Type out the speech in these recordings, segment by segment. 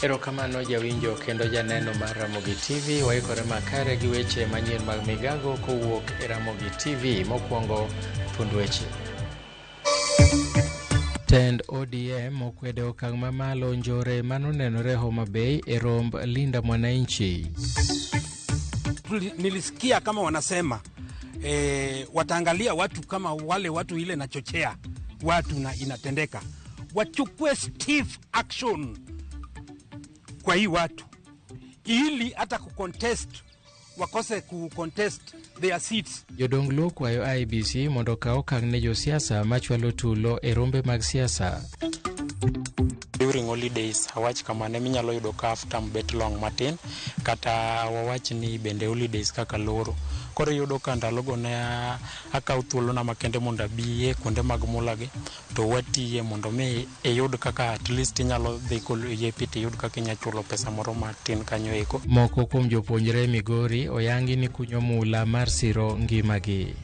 Erokamano jawinjo kendo janeno mar Ramogi TV, waikore makare gi weche manyien mag migago kowuok e Ramogi TV. Mokwongo thund weche. Tend ODM okwede okang' mamalo njore manonenore Homa Bay e romb Linda Mwananchi. Nilisikia kama wanasema wataangalia watu kama wale watu ile nachochea watu na inatendeka, wachukue stiff action kwa hii watu ili hata kucontest wakose kucontest their seats. Jodonglo kwayo IBC mondo kaw okang' ne josiasa machwalo tulo e rombe mag siasa. During holidays, awach kamane minyalo yudo ka after bet long matin, kata wawach ni bende holidays kaka loro. Koro yudo ka ndalogo ne akaw thuolo na makende mondo abiye kuonde mag mulagi, to watiye mondo mi yud kaka at least inyalo dhi koluye piti yud kaka inyachulo pesa moro matin kanyo eko. Moko kuom jopuonjre Migori oyangi ni kunyo mula mar siro ngimagi.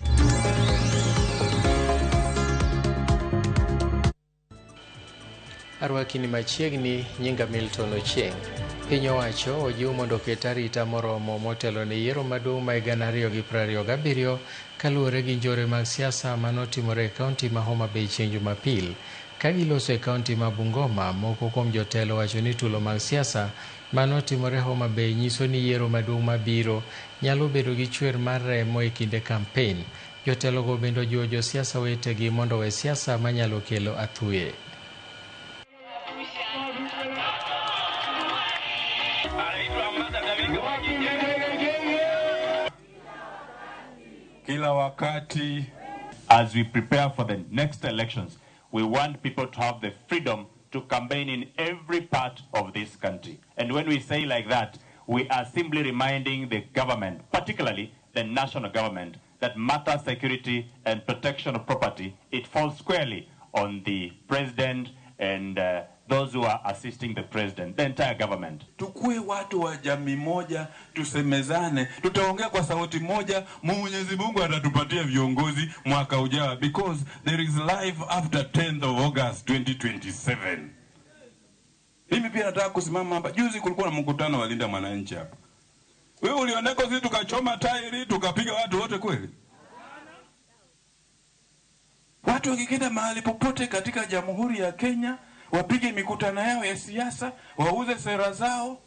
Arwakini machiegni nyinga Milton Ochieng. Piny owacho ojiw mondo ket arita moromo motelo ne yiero maduong' ma 2027 kaluwore gi njore mag siasa manotimore e kaunti ma Homa Bay chieng' Jumapil. Ka giloso e kaunti ma Bungoma, moko kuom jotelo wacho ni tulo mag siasa manotimore Homa Bay nyiso ni yiero maduong' mabiro nyalo bedo gi chwer mar remo e kinde kampen. Jotelogo bende ojiwo josiasa wetegi mondo we siasa manyalo kelo athuye. Kila wakati, as we prepare for the next elections, we want people to have the freedom to campaign in every part of this country. And when we say like that, we are simply reminding the government, particularly the national government, that matter security and protection of property, it falls squarely on the president and those who are assisting the president, the entire government. Tukue watu wa jamii moja, tusemezane, tutaongea kwa sauti moja, Mwenyezi Mungu atatupatia viongozi mwaka ujao, because there is life after 10th of August 2027. Mimi pia nataka kusimama hapa. Juzi kulikuwa na mkutano wa Linda Mwananchi hapa. Wewe ulioneko sisi tukachoma tairi, tukapiga watu wote kweli? Watu wakikenda mahali popote katika Jamhuri ya Kenya, wapige mikutano yao ya siasa, wauze sera zao,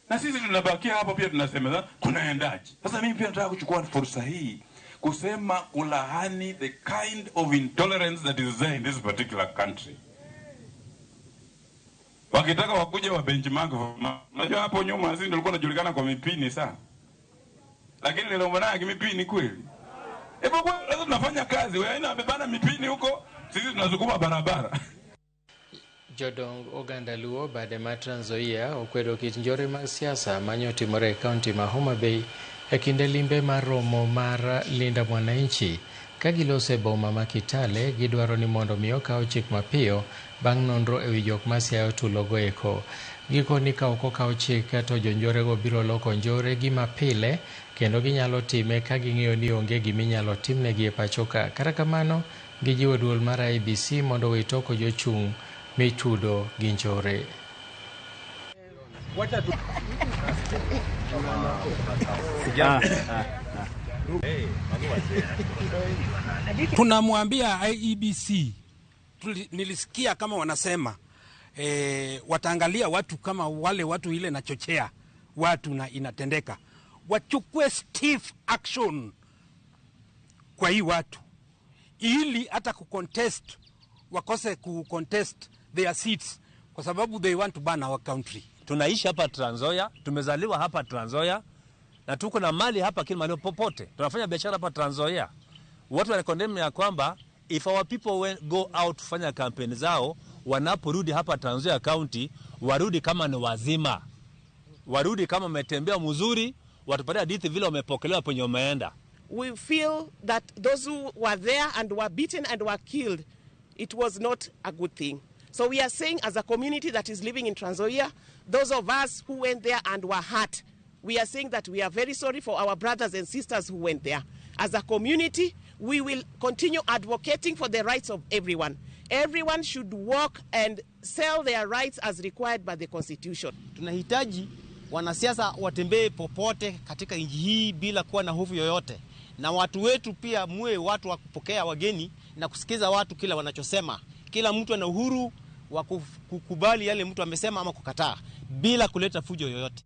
na sisi tunabakia hapa pia tunasemeza kunaendaje. Sasa mimi pia nataka kuchukua fursa hii kusema kulahani the kind of intolerance that is there in this particular country. Wakitaka wakuja wa benchmark, unajua hapo nyuma sisi tulikuwa tunajulikana kwa mipini sana, lakini leo mbona mipini kweli? Hebu kwa lazima tunafanya kazi, wewe ina bebana mipini huko, sisi tunazukuma barabara. Jodong oganda Luo bade ma Trans Nzoia okwedo kit njore mag siasa manyotimore e kaunti ma Homa Bay e kinde limbe mar romo mar Linda Mwananchi. Ka gilose boma ma Kitale, gidwaro ni mondo mi okaw chik mapiyo bang' nonro e wi jok masiayo tulogo eko. Giko ni ka ok okaw chik to jonjorego biro loko njore gi mapile kendo ginyalo time ka ging'eyo ni onge giminyalo timnegi e pachoka. Kata kamano, gijiwo duol mar IBC mondo witoko jochung' michudo gi njore. Tunamwambia IEBC, nilisikia kama wanasema wataangalia watu kama wale watu ile nachochea watu na inatendeka, wachukue stiff action kwa hii watu ili hata kucontest wakose kucontest their seats, kwa sababu they want to burn our country. Tunaishi hapa Trans Nzoia, tumezaliwa hapa Trans Nzoia, na tuko na mali hapa kila mahali popote. Tunafanya biashara hapa Trans Nzoia. Watu wanakondemn ya kwamba if our people go out kufanya kampeni zao, wanaporudi hapa Trans Nzoia County, warudi kama ni wazima. Warudi kama wametembea mzuri, watupatia hadithi vile wamepokelewa penye wameenda. We feel that those who were there and were beaten and were killed, it was not a good thing. So we are saying, as a community that is living in Trans Nzoia, those of us who went there and were hurt, we are saying that we are very sorry for our brothers and sisters who went there. As a community, we will continue advocating for the rights of everyone. everyone should walk and sell their rights as required by the Constitution. Tunahitaji wanasiasa watembee popote katika nchi hii bila kuwa na hofu yoyote. Na watu wetu pia muwe watu wa kupokea wageni na kusikiza watu kila wanachosema. Kila mtu ana uhuru wa kukubali yale mtu amesema ama kukataa bila kuleta fujo yoyote.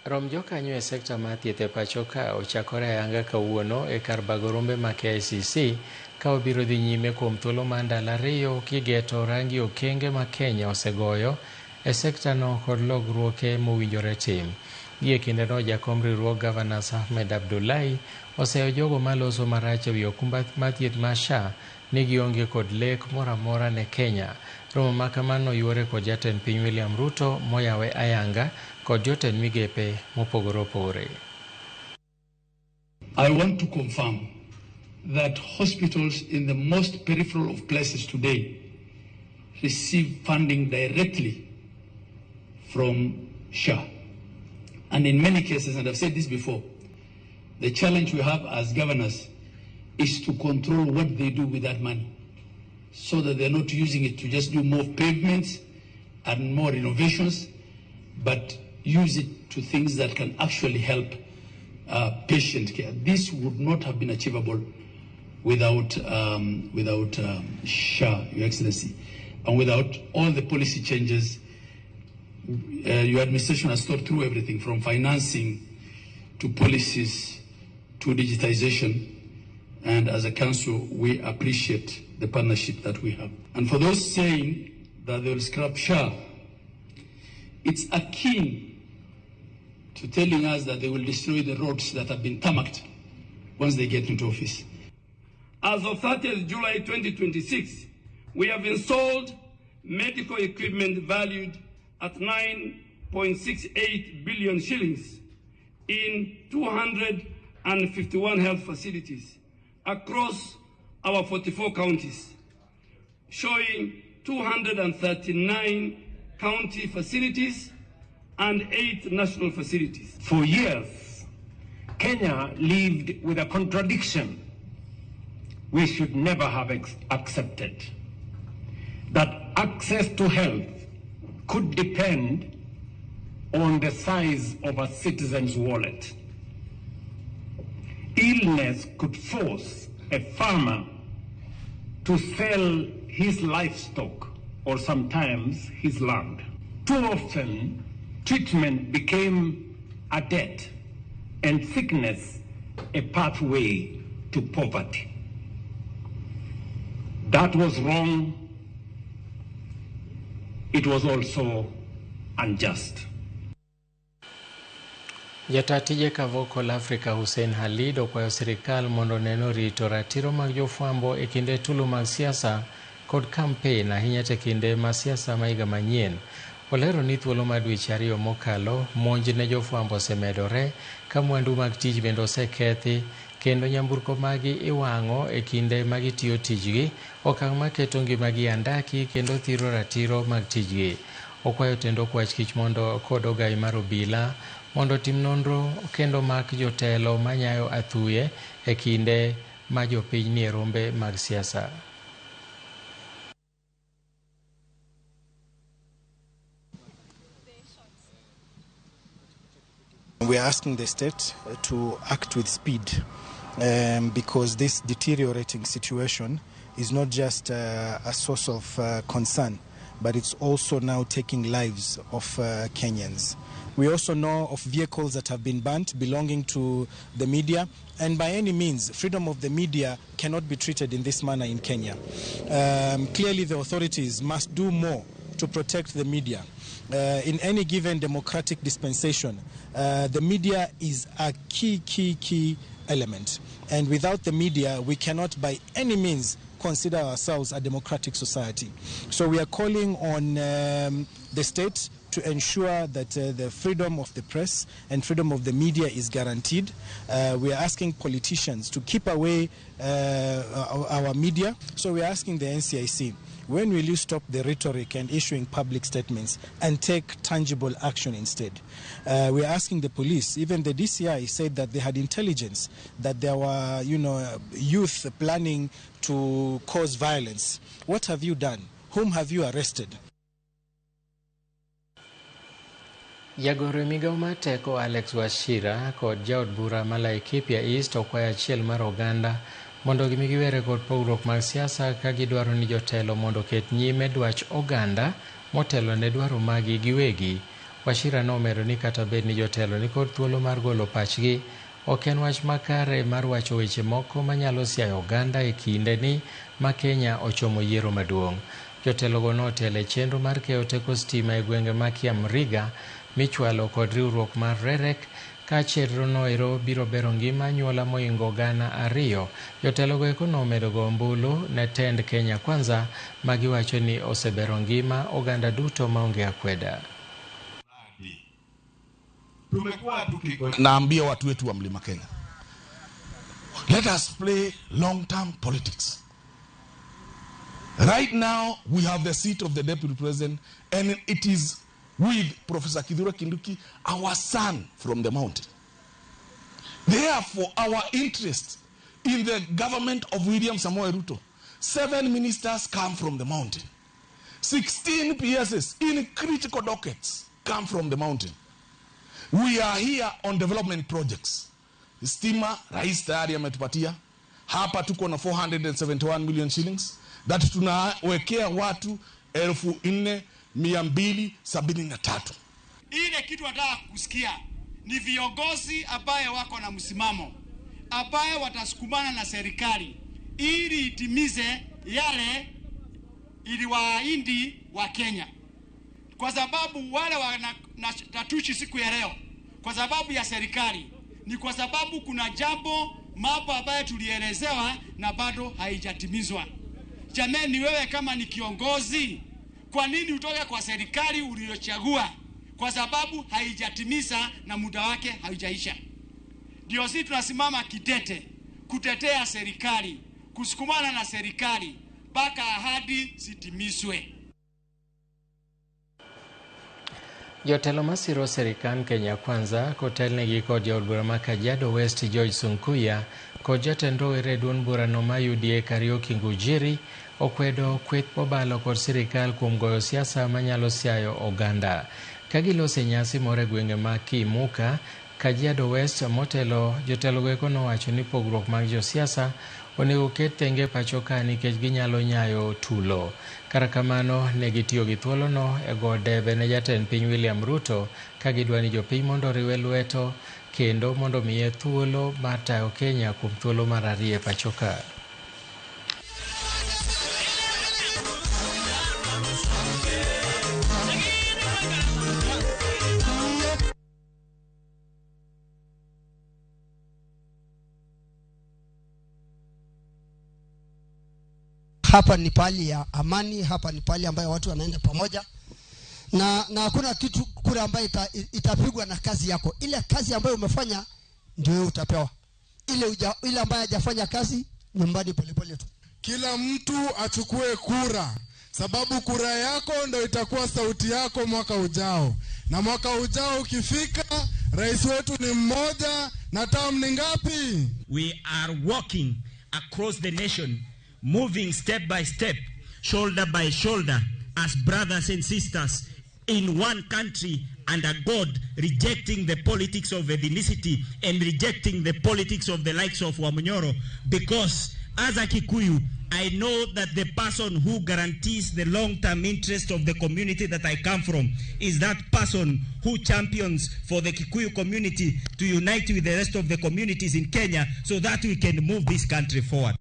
Rom jokanyo e sekta mar thieth e pacho ka ochakore ayanga kawuono e kar bago rombe ma KICC ka obiro dhi nyime kuom thuolo mar ndalo 2 kigeto rangi okenge ma Kenya osegoyo e sekta no kod logruoke mowinjore tim. Gie kindeno jakom riwruog Governors Ahmed Abdullahi oseyo jogo maloso marach e wi okumba mar thieth mar SHA ni gionge kod lek moro amora ne Kenya. Romo ma kamano yuore kod jatend piny William Ruto moyawe ayanga kod jotend migepe mopogore opogore. I want to confirm that hospitals in the most peripheral of places today receive funding directly from SHA. And in many cases, and I've said this before, the challenge we have as governors is to control what they do with that money so that they're not using it to just do more pavements and more innovations, but use it to things that can actually help patient care. This would not have been achievable without SHA, Your Excellency, and without all the policy changes. Your administration has thought through everything from financing to policies to digitization, and as a council we appreciate the partnership that we have. And for those saying that they will scrap SHA, it's akin to telling us that they will destroy the roads that have been tarmacked once they get into office. As of 30th July 2026, we have installed medical equipment valued at 9.68 billion shillings in 251 health facilities across our 44 counties, showing 239 county facilities and 8 national facilities. For years, Kenya lived with a contradiction we should never have accepted, that access to health could depend on the size of a citizen's wallet. Illness could force a farmer to sell his livestock or sometimes his land. Too often, treatment became a debt and sickness a pathway to poverty. That was wrong. It was also unjust. Jatatije ka Vocal Africa Hussein Halid okwayo sirikal mondo neno rito ratiro mag jofwambo e kinde tulo mag siasa kod kampen ahinya te kinde ma siasa ma higa manyien. Olero ni thuolo mar dweche 2 mokalo monj ne jofwambo osemedore ka mwandu mag tich bende osekethi kendo nyamburko magi iwang'o e kinde magi tiyo tijgi, okang' maketo ngimagi andaki kendo thiro ratiro mag tijgi. Okwayo tendo kwach kich mondo kod ogai mar obila mondo tim nonro kendo mak jotelo manyayo athuye e kinde ma jopiny nie rombe mag siasa. We are asking the state to act with speed because this deteriorating situation is not just a source of concern, but it's also now taking lives of Kenyans. We also know of vehicles that have been burnt belonging to the media, and by any means, freedom of the media cannot be treated in this manner in Kenya. Clearly, the authorities must do more to protect the media. In any given democratic dispensation, the media is a key element. And without the media, we cannot by any means consider ourselves a democratic society. So we are calling on the state to ensure that the freedom of the press and freedom of the media is guaranteed. We are asking politicians to keep away our media. So we are asking the NCIC When will you stop the rhetoric and issuing public statements and take tangible action instead? We're asking the police. Even the DCI said that they had intelligence that there were, youth planning to cause violence. What have you done? Whom have you arrested? Jagoro migao mateko Alex Wachira kod jaod bura ma Laikipia East okwayo achiel mar oganda mondo gimigiwere kod pogruok mag siasa ka gidwaro ni jotelo mondo ket nyime dwach oganda motelo ne dwaro magi giwegi. Wachira nomedo ni kata bed ni jotelo ni kod thuolo mar golo pachgi, ok en wach makare mar wacho weche moko manyalo siayo oganda e kinde ni ma Kenya ochomo yiero maduong'. Jotelogo notelo e chenro mar keyo teko stima e gwenge ma Kiamriga michwalo kod riwruok mar REREC ka chenro noero biro bero ngima anyuola moingo gana 2. Jotelogo eko nomedo go ombulu ne tend Kenya Kwanza ma giwacho ni osebero ngima oganda duto maonge akweda. Naambia watu wetu wa Mlima Kenya, let us play long-term politics. Right now we have the seat of the deputy president, and it is with Professor Kithure Kindiki, our son from the mountain. Therefore, our interest in the government of William Samoei Ruto, 7 ministers come from the mountain. 16 PSs in critical dockets come from the mountain. We are here on development projects. Stima, Rais tayari ametupatia. Hapa tuko na 471 million shillings that tunawekea watu 4,273. Ile kitu nataka kusikia ni viongozi ambaye wako na msimamo, ambaye watasukumana na serikali ili itimize yale iliwaahidi wa Kenya. Kwa sababu wale wanatatushi siku ya leo kwa sababu ya serikali, ni kwa sababu kuna mambo ambayo tulielezewa na bado haijatimizwa. Jamani, wewe kama ni kiongozi, kwa nini utoke kwa serikali uliyochagua kwa sababu haijatimiza na muda wake haujaisha? Ndio sisi tunasimama kidete kutetea serikali, kusukumana na serikali mpaka ahadi zitimizwe. Jotelo masiro serikal Kenya Kwanza kotelnegi kod jaod bura ma Kajiado West George Sunkuya kod jatend rowere duond burano ma UDA Kariuki Ngujiri okwedo kweth mobalo kod sirikal kuom goyo siasa manyalo siayo oganda. Kagilose nyasi more gwenge ma Kimuka, Kajiado West motelo jotelogo eko nowacho ni pogruok mag josiasa onego ket thenge pacho ka nikech ginyalo nyayo tulo. Kara kamano ne gitiyo gi thuolono e go debe ne jatend piny William Ruto ka gidwa ni jopiny mondo riwe lweto kendo mondo miye thuolo mar tayo Kenya kuom thuolo mar 2 pacho ka. Hapa ni pali ya amani, hapa ni pali ambayo watu wanaenda pamoja. Na hakuna kitu kura ambayo itapigwa na kazi yako. Ile kazi ambayo umefanya ndio utapewa. Ile ambayo hajafanya kazi nyumbani polepole tu. Kila mtu achukue kura, sababu kura yako ndio itakuwa sauti yako mwaka ujao. Na mwaka ujao ukifika, rais wetu ni mmoja na term ni ngapi? We are walking across the nation, moving step by step, shoulder by shoulder, as brothers and sisters in one country under God, rejecting the politics of ethnicity and rejecting the politics of the likes of Wamunyoro, because as a Kikuyu, I know that the person who guarantees the long-term interest of the community that I come from is that person who champions for the Kikuyu community to unite with the rest of the communities in Kenya so that we can move this country forward.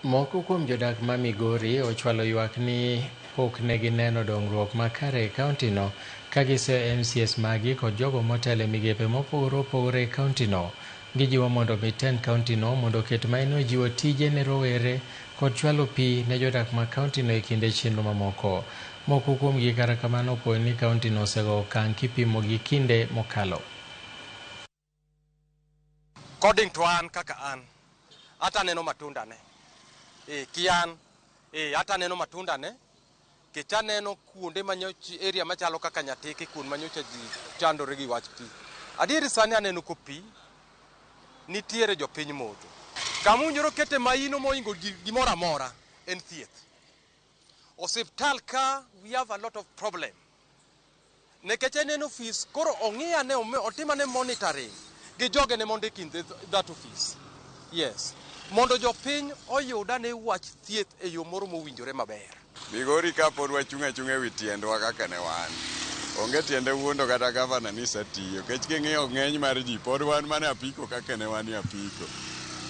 Moko kuom jodak ma Migori ochwalo ywak ni pok negi neno dongruok makare e kaunti no ka giseyo MCS magi kod jogo motelo migepe mopogore opogore e kaunti no. Gijiwo mondo mitend kaunti no mondo ket maino jiwo tije ne rowere kod chwalo pi ne jodak ma kaunti no e kinde chenro mamoko. Moko kuom gi kara kamano opoyo ni kaunti no osego okang' kipimo gi kinde mokalo. According to an kaka an, ata neno matunda ne. Kian hata neno matunda ne kecha neno kuonde manyochi area machalo kaka Nyateke kuon manyocha ji chandore gi wach pi. Adieri sani aneno ko pi nitiere jopiny modho. Kamunjoro kete maino moingo gimoro amora en thieth. Osiptal ka we have a lot of problem. Nekeche neno office koro ong'iya ne otimane monitoring gi joge ne mondiki in that office. Yes. Mondo jopiny oyuda ne wach thieth e yo moro mowinjore maber. Migori ka pod wachunga chunga wi tiendwa kaka ne wan. Onge tiende wuondo kata gavana ni satiyo. Kech king'iyo ng'eny mar ji pod wan mana apiko kaka ne wan apiko.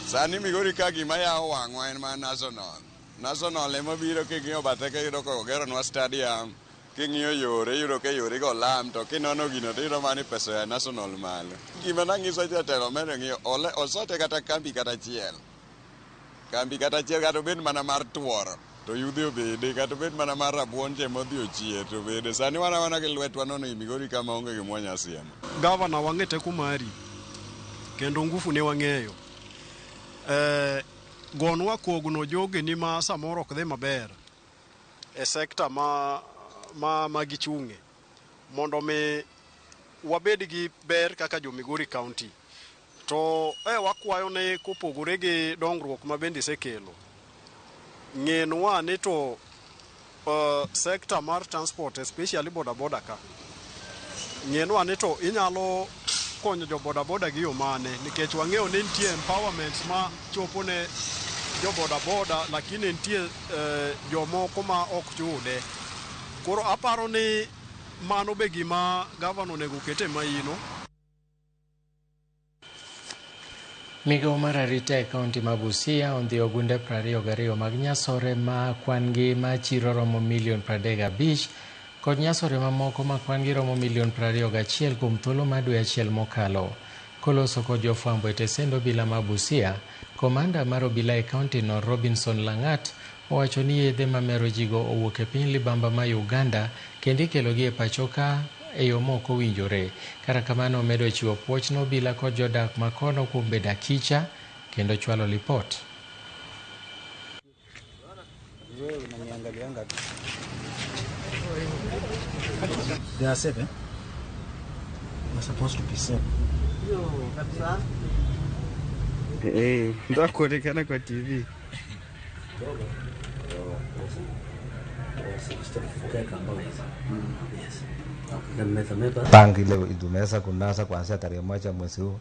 Sani Migori ka gima yawo wang'wa en ma national. National ema biro king'iyo bathe ka yudo ko ogeronwa stadium. King'iyo yore yudo ka yore go lam to kinono gino tiyudo mani pesa ya national malo. Gima nang'iso jatelo mere ng'iyo osote kata kambi kata chiel. Kambi kata chiel kata obed mana mar tuoro. To yudhi obede kata obed mana mar rabuon je modhi ochie to bede. Sani wana gi lwetwa nono Migori kama onge gimwanya siemo. Gavana wang'e teko mari. Kendo ngufu ne wang'eyo. Gonwa kogno joge ni ma samoro ok dhi maber. E sekta ma gichung'e. Mondo me wabed gi ber kaka jo Migori County. To wakwayo ne kopogore gi dongruok ma bende sekelo. Ng'enwa ni to sekta mar transport especially boda ka. Ng'enwa ni to inyalo konyo jo boda gi yo mane nikech wang'eyo ni nitie empowerment ma chopo ne jo boda lakini nitie jomoko ma ok chude. Koro aparo ni mano be gima gavana onego kete maino. Migawo mar arita e kaunti ma Busia ondhiyo gunde 22 mag nyasore ma kwan-gi ma chiro romo milion 35 kod nyasore mamoko ma kwan-gi romo milion 21 kuom thuolo mar dwe achiel mokalo. Koloso kod jofwambo e tesend obila ma Busia, komanda mar obila e kaunti no Robinson Langat owacho ni yedhe mamero jigo owuok e piny libamba ma Uganda kendo ikelogi e pacho ka e yo moko winjore. Kara kamano omedo chiwo puoch no obila kod jodak makono kuom bedo akicha kendo chwalo lipot. They are safe, eh? We're supposed to be safe. Hey, ndo kuonekana kwa TV. Tangi ile tumeweza kunasa kuanzia tarehe 1 mwezi huu.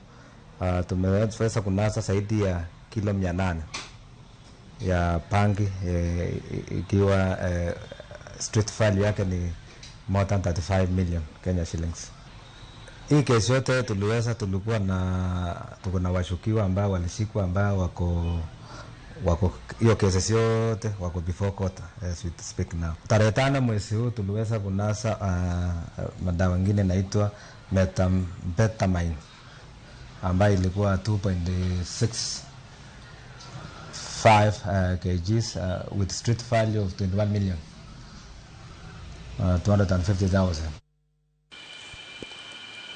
Tumeweza kunasa zaidi ya kilo 800 ya pangi, ikiwa street value yake ni more than 35 million Kenya shillings. Hii kesi yote tulikuwa na washukiwa ambao walishikwa ambao wako hiyo kesi yote wako before court as we speak now. Tarehe 5 mwezi huu tuliweza kunasa madawa mengine inaitwa methamphetamine ambayo ilikuwa 2.65 kgs with street value of 21 million 250,000.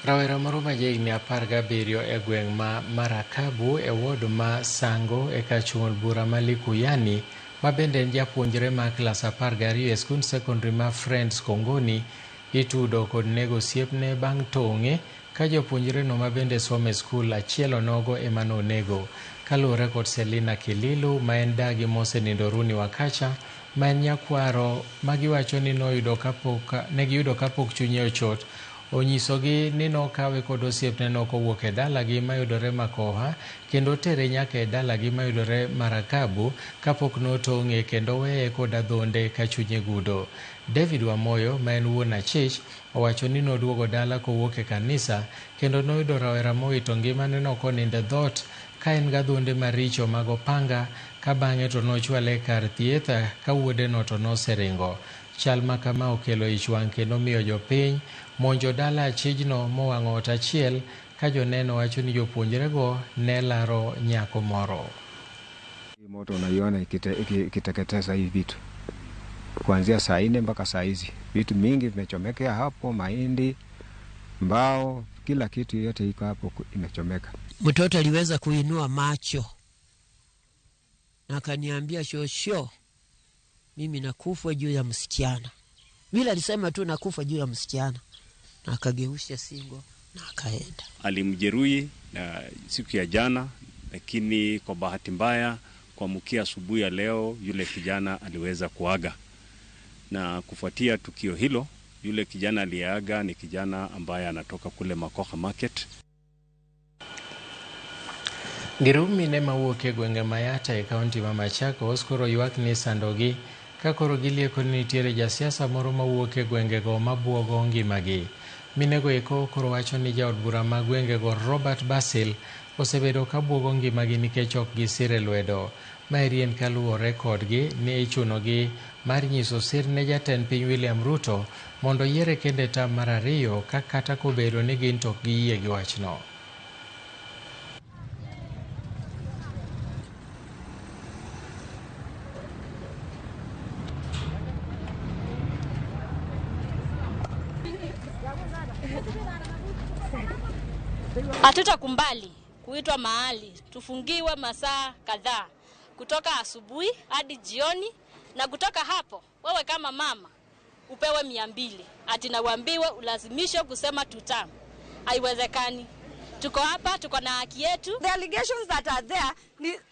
Rawera moro ma jahigni 17 e gweng' ma Marakabu e ward ma Sango e kachung'ol bura ma Likuyani ma bende en japuonjre ma klas 12 e skund secondary ma Friends Kongoni itudo kod nego osiepne bang' tong'e ka jopuonjre no ma bende somo e skul achiel onogo ema nonego. Kaluwore kod Selina Kililu ma en dagi mosenindo Runi Wakacha ma en nyakwaro ma giwacho ni negiyudo kapok chunye ochot. Onyisogi ni nokawe kod osiepne no kowuok e dalagi mayudore Makoha kendo tere nyaka e dalagi mayudore Marakabu kapok notong'e kendo weye kod adhonde ka chunye gudo. David Wamoyo ma en wuon achich owacho ni noduogo dala kowuok e kanisa kendo noyudo rawera mowito ngimane no konindo e dhot ka en gadhonde maricho mag opanga ka bang'e to nochwale kar thieth ka wuode no to noseringo. Chal ma kama okelo ich wang' kendo miyo jopiny monjo dala achijno mowang'o ot achiel ka joneno wacho ni jopuonjre go ne laro nyako moro. Moto unaiona ikiteketeza hii vitu kuanzia saa 4 mpaka saa hizi. Vitu mingi vimechomekea hapo, mahindi, mbao, kila kitu yote iko hapo imechomeka. Mtoto aliweza kuinua macho na akaniambia shosho, mimi nakufa juu ya msichana. Bila alisema tu nakufa juu ya msichana, na akageusha singo na akaenda. Alimjeruhi siku ya jana, lakini kwa bahati mbaya kuamkia asubuhi ya leo yule kijana aliweza kuaga. Na kufuatia tukio hilo, yule kijana aliyeaga ni kijana ambaye anatoka kule Makoha Market. Girumi ne mawuok e gwenge Mayata e kaunti ma Machakos koro ywak ni sandogi ka koro gilieko ni nitiere jasiasa moro mawuok e gwengego mabuogo ngimagi. Minego eko koro wacho ni jaod bura ma gwengego Robert Basil osebedo ka buogo ngimagi nikech ok gisire lwedo. Maerien kaluwore kodgi ni ichunogi mar nyiso sir ne jatend piny William Ruto mondo yiere kende tam mar 2 ka kata kobedo ni gin tok giyie gi wachno. Hatutakumbali kuitwa mahali tufungiwe masaa kadhaa kutoka asubuhi hadi jioni, na kutoka hapo wewe kama mama upewe 200 ati na uambiwe ulazimishwe kusema tutam. Haiwezekani. Tuko hapa, tuko na haki yetu. The allegations that are there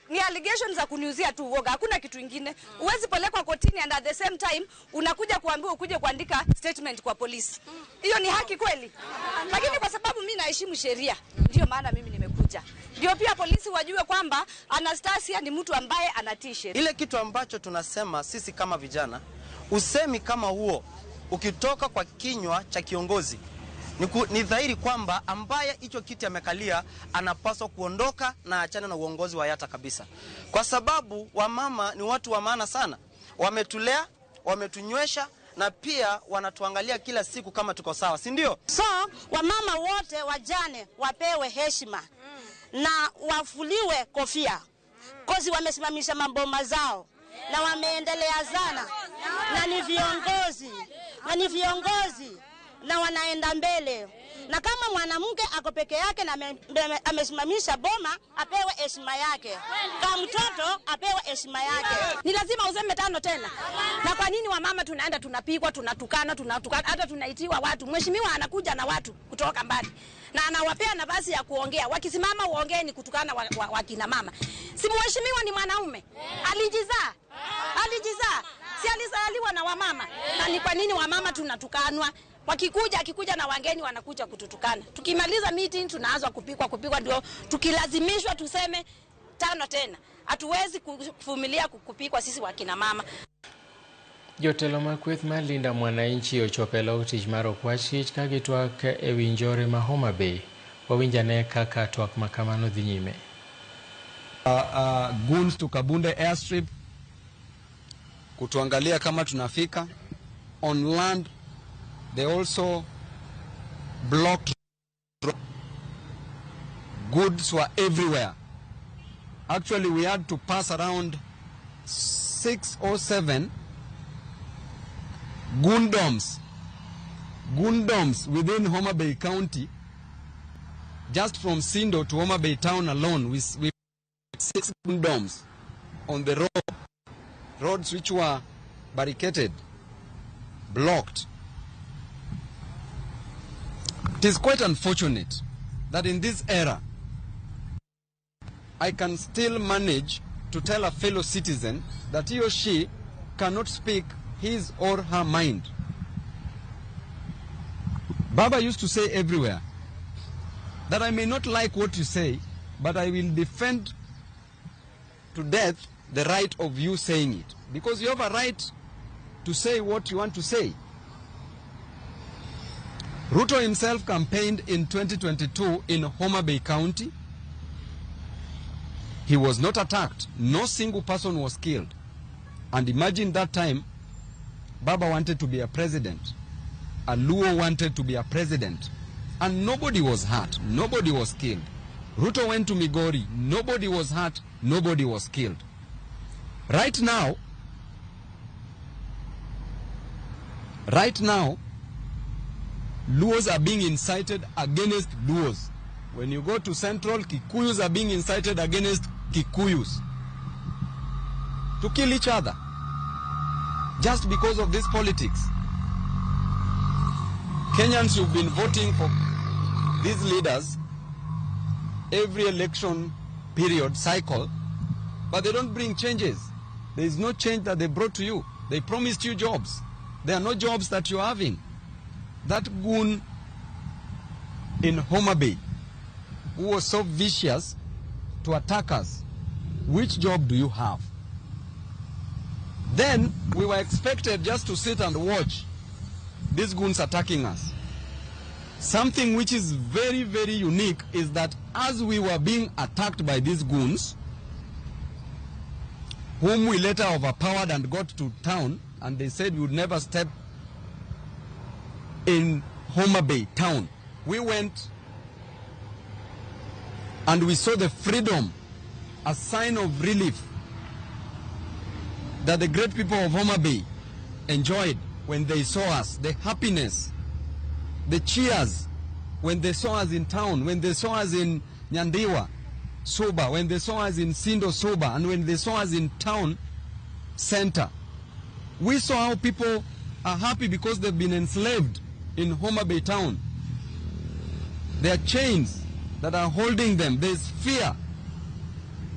ni allegations za kuniuzia tu uoga, hakuna kitu kingine. Uwezi pelekwa kotini and at the same time unakuja kuambiwa ukuje kuandika statement kwa polisi. Hiyo ni haki kweli? Lakini kwa sababu mimi naheshimu sheria, ndio maana mimi nimekuja. Ndio pia polisi wajue kwamba Anastasia ni mtu ambaye anatii sheria. Ile kitu ambacho tunasema sisi kama vijana, usemi kama huo ukitoka kwa kinywa cha kiongozi, ni dhahiri kwamba ambaye hicho kiti amekalia anapaswa kuondoka na achana na uongozi wa Yata kabisa. Kwa sababu wamama ni watu wa maana sana. Wametulea, wametunywesha na pia wanatuangalia kila siku kama tuko sawa, si ndio? So, wamama wote wajane wapewe heshima na wafuliwe kofia. Kozi wamesimamisha maboma zao na wameendelea sana na ni viongozi na wanaenda mbele. Na kama mwanamke ako peke yake na amesimamisha boma, apewe heshima yake. Kama mtoto apewe heshima yake. Ni lazima useme 5 tena. Na kwa nini wamama tunaenda tunapigwa, tunatukana, hata tunaitiwa watu. Mheshimiwa anakuja na watu kutoka mbali na anawapea nafasi ya kuongea. Wakisimama uongee ni kutukana wakina mama. Si mheshimiwa ni mwanaume. Alijizaa. Si alizaliwa na wamama. Na ni kwa nini wamama tunatukanwa? Akikuja na wageni wanakuja kututukana. Tukimaliza meeting tunaanza kupigwa ndio tukilazimishwa tuseme 5 tena. Hatuwezi kuvumilia kupigwa sisi wakina mama. Jotelo makweth ma linda mwananchi ochopelo tich mar okwachich ka gitwak e winjore ma Homa Bay. Wawinjane kaka twak makamano dhi nyime. Goons to Kabunde airstrip kutuangalia kama tunafika on land. They also blocked. Goods were everywhere. Actually, we had to pass around 6 or 7 goondoms within Homa Bay County. Just from Sindo to Homa Bay town alone, we 6 goondoms on the roads which were barricaded, blocked. It is quite unfortunate that in this era, I can still manage to tell a fellow citizen that he or she cannot speak his or her mind. Baba used to say everywhere that I may not like what you say, but I will defend to death the right of you saying it. Because you have a right to say what you want to say. Ruto himself campaigned in 2022 in Homa Bay County. He was not attacked. No single person was killed. And imagine that time, Baba wanted to be a president. Aluo wanted to be a president. And nobody was hurt. Nobody was killed. Ruto went to Migori. Nobody was hurt. Nobody was killed. Right now, Luos are being incited against Luos. When you go to Central, Kikuyus are being incited against Kikuyus to kill each other. just because of this politics. Kenyans who've been voting for these leaders every election period cycle, but they don't bring changes. There is no change that they brought to you. They promised you jobs. There are no jobs that you're having. That goon in Homa Bay who was so vicious to attack us, which job do you have? Then we were expected just to sit and watch these goons attacking us. Something which is very, very unique is that as we were being attacked by these goons, whom we later overpowered and got to town, and they said we would never step in Homa Bay town, we went and we saw the freedom, a sign of relief that the great people of Homa Bay enjoyed when they saw us, the happiness, the cheers when they saw us in town, when they saw us in Nyandiwa, Suba, when they saw us in Sindo, Suba, and when they saw us in town center. We saw how people are happy because they've been enslaved in Homa Bay town. There are chains that are holding them. There's fear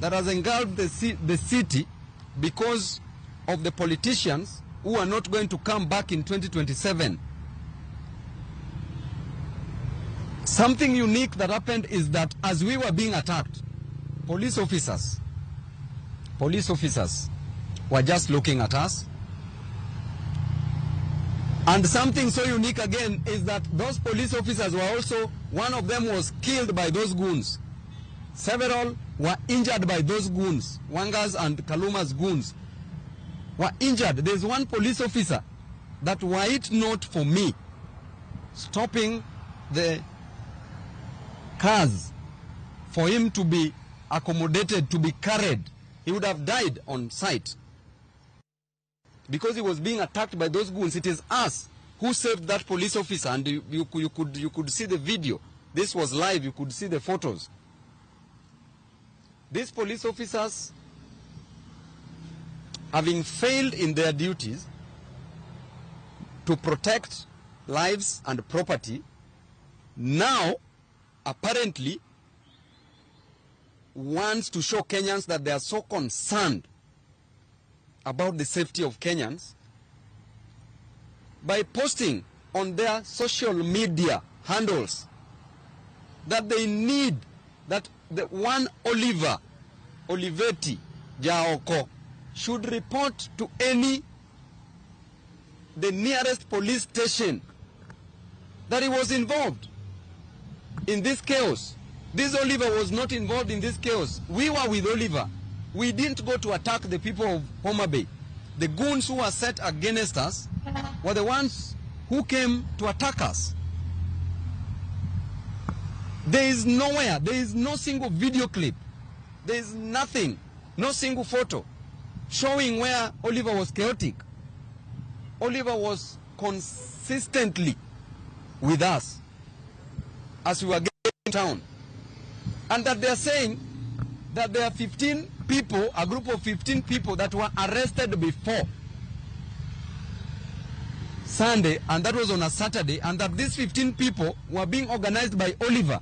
that has engulfed the city because of the politicians who are not going to come back in 2027. Something unique that happened is that as we were being attacked, police officers were just looking at us. And something so unique again is that those police officers were also, one of them was killed by those goons. Several were injured by those goons. Wanga's and Kaluma's goons were injured. There's one police officer that, were it not for me stopping the cars for him to be accommodated, to be carried, he would have died on sight. Because he was being attacked by those goons. It is us who saved that police officer, and you could see the video. This was live, you could see the photos. These police officers, having failed in their duties to protect lives and property, now apparently wants to show Kenyans that they are so concerned about the safety of Kenyans by posting on their social media handles that they need that the one Olivetti Jaoko should report to the nearest police station that he was involved in this chaos. This Oliver was not involved in this chaos. We were with Oliver. We didn't go to attack the people of Homa Bay. The goons who were set against us were the ones who came to attack us. There is nowhere, there is no single video clip, there is nothing, no single photo showing where Oliver was chaotic. Oliver was consistently with us as we were getting town. And that they are saying that there are 15 people, a group of 15 people that were arrested before Sunday, and that was on a Saturday, and that these 15 people were being organized by Oliver.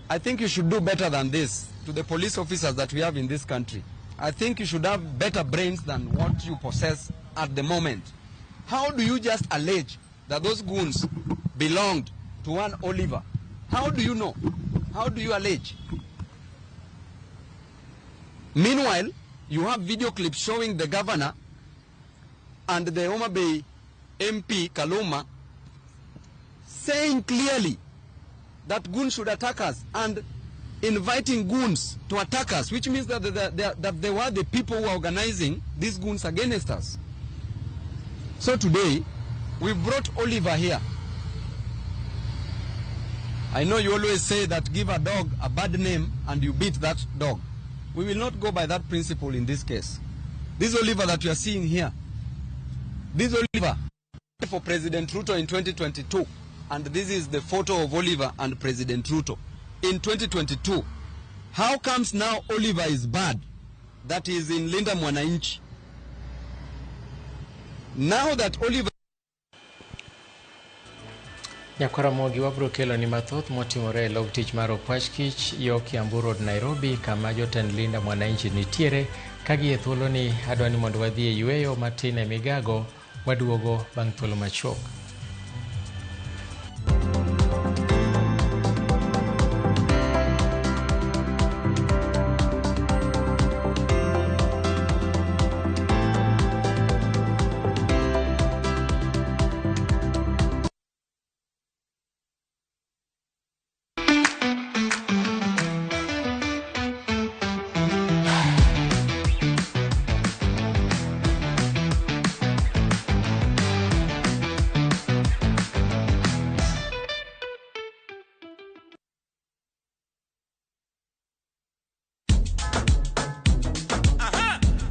I think you should do better than this to the police officers that we have in this country. I think you should have better brains than what you possess at the moment. How do you just allege that those goons belonged to one Oliver? How do you know? How do you allege? Meanwhile, you have video clips showing the governor and the Homa Bay MP Kaluma saying clearly that goons should attack us and inviting goons to attack us, which means that they were the people who were organizing these goons against us. So today, we brought Oliver here. I know you always say that give a dog a bad name and you beat that dog. We will not go by that principle in this case. This Oliver that you are seeing here, this Oliver for President Ruto in 2022, and this is the photo of Oliver and President Ruto in 2022. How comes now Oliver is bad that he is in Linda Mwananchi? Now that Oliver Nyakaramogi wabro kelo ni mathoth motimore log tich mar Opachkich yo Kiambu Road Nairobi kama jotend Linda Mwananchi nitiere kagi e thuolo ni adwani mondo wadhi e yueyo matin e migago waduogo bang' thuolo machuok.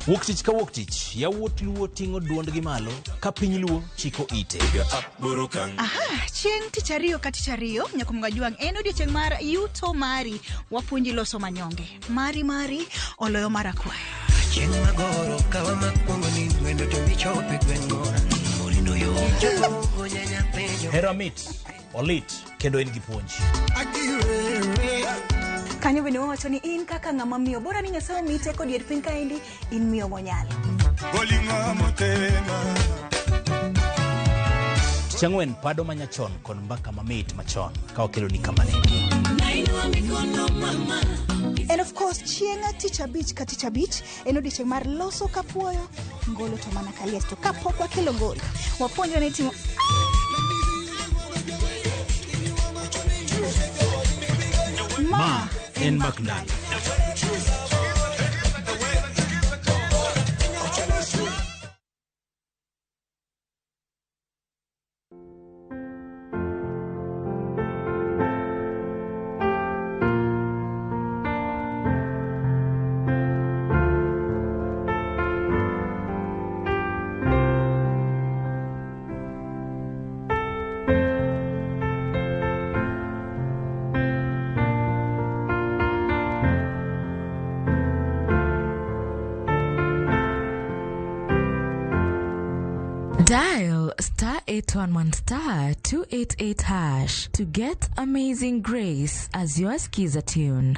Wuktich ka wuktich, yawuot luo tingo duondgi malo ka piny luo chiko ite. Aha, chieng' tich ariyo ka tich ariyo nyaka mgajwang' en odiochieng' mar yuto mari wapuonji loso manyonge. Mari oloyo mara kwa. Chieng' magoro kawa makwongo ni wendo to michope gwengo. Morindo yo. Hera mit, olit, kendo en gi puonj. Kanyo bende wawacho ni in kaka ng'ama miyo bora ni Nyasaye omiyi teko dier piny kaendi in miyo monyalo. Chang'wen pado manyachon kod mbaka mamit machon ka okelo ni kamane. And of course chieng' tich abich ka tich abich en odiochieng' mar loso kapuoyo ngolo to mana kalies to kapok wakelo ngolo wapuonjwa ni timo Ma en Makdal. Dial *811*288# to get Amazing Grace as your skiza tune.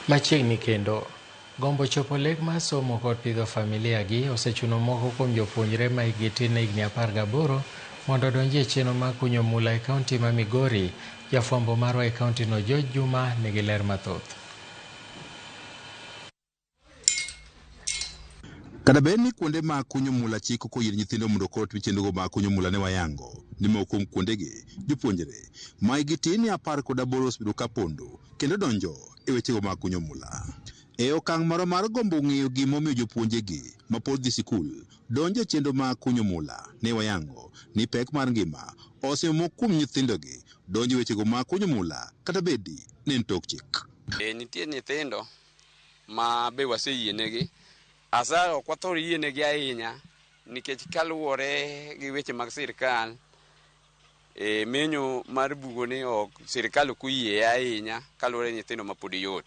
Machiegni kendo gombo chopo lek mar somo kod pidho familia gi osechuno moko kuom jopuonjre ma hikgi tin ne higni 18 mondo odonjie chenro mar kunyo mula e kaunti ma Migori. Jafwambo marwa e kaunti no George Juma nigi ler mathoth. Kada beni kuonde ma kunyo mula chiko ko yir nyithindo mondo kot chenrogo ma kunyo mula ne wayango ni moko kuondegi jopuonjre ma hikgi tin ne 18 osebedo ka pondo kendo donjo e wechego ma kunyo mula. E okang' moro mar gombo ng'eyo gimomiyo jopuonjegi ma pod dhi sikul donjo e chenro ma kunyo mula ne wayango ni pek mar ngima osemo kuom nyithindogi donjo e wechego ma kunyo mula kata bedi ni en tok chik. Nitie nyithindo ma be waseyienegi asa ok wathor yienegi ahinya nikech kaluwore gi weche mag sirikal menyo mar bugo ni ok sirikal ok oyie ahinya kaluwore nyithindo ma pod yot.